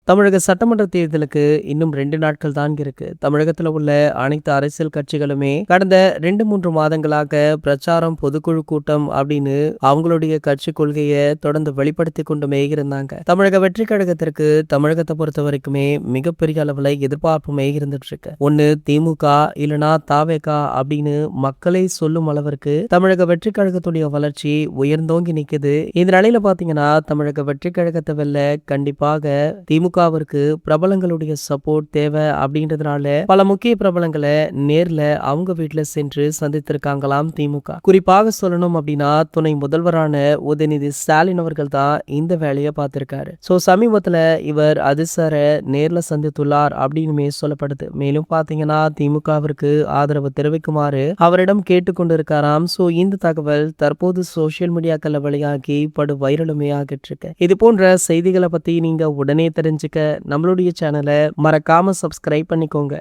தமிழக சட்டமன்ற தேர்தலுக்கு இன்னும் 2 நாட்கள் தான் இருக்கு. தமிழகத்துல உள்ள அனைத்து அரசியல் கட்சிகளுமே கடந்த 2, 3 மாதங்களாக பிரச்சாரம், பொதுக்குழு கூட்டம் அப்படின்னு அவங்களுடைய கட்சி கொள்கையை தொடர்ந்து வெளிப்படுத்தி கொண்டுமே இருந்தாங்க. தமிழக வெற்றி கழகத்திற்கு தமிழகத்தை பொறுத்த வரைக்குமே மிகப்பெரிய அளவுல எதிர்பார்ப்புமே இருந்துட்டு இருக்கு. ஒன்னு திமுக இல்லனா தவேக அப்படின்னு மக்களே சொல்லும் அளவிற்கு தமிழக வெற்றி கழகத்துடைய வளர்ச்சி உயர்ந்தோங்கி நிக்குது. இந்த நிலையில பாத்தீங்கன்னா தமிழக வெற்றி கழகத்தை வெல்ல கண்டிப்பாக திமுகவிற்கு பிரபலங்களுடைய சப்போர்ட் தேவை அப்படின்றதுனால பல முக்கிய பிரபலங்களை நேர்ல அவங்க வீட்டுல சென்று சந்தித்திருக்காங்களாம் திமுக. குறிப்பாக சொல்லணும் அப்படின்னா துணை முதல்வரான உதயநிதி ஸ்டாலின் அவர்கள் தான் இந்த வேலையை பார்த்திருக்காரு. சமீபத்துல இவர் அதிசர நேர்ல சந்தித்துள்ளார் அப்படின்னு சொல்லப்படுது. மேலும் பாத்தீங்கன்னா திமுகவிற்கு ஆதரவு தெரிவிக்குமாறு அவரிடம் கேட்டுக்கொண்டிருக்காராம். இந்த தகவல் தற்போது சோசியல் மீடியாக்கள் வெளியாகி படு வைரலுமே ஆகிட்டு இருக்கு. இது போன்ற செய்திகளை பத்தி நீங்க உடனே தெரிஞ்சுக்க நம்மளுடைய சேனலை மறக்காம சப்ஸ்கிரைப் பண்ணிக்கோங்க.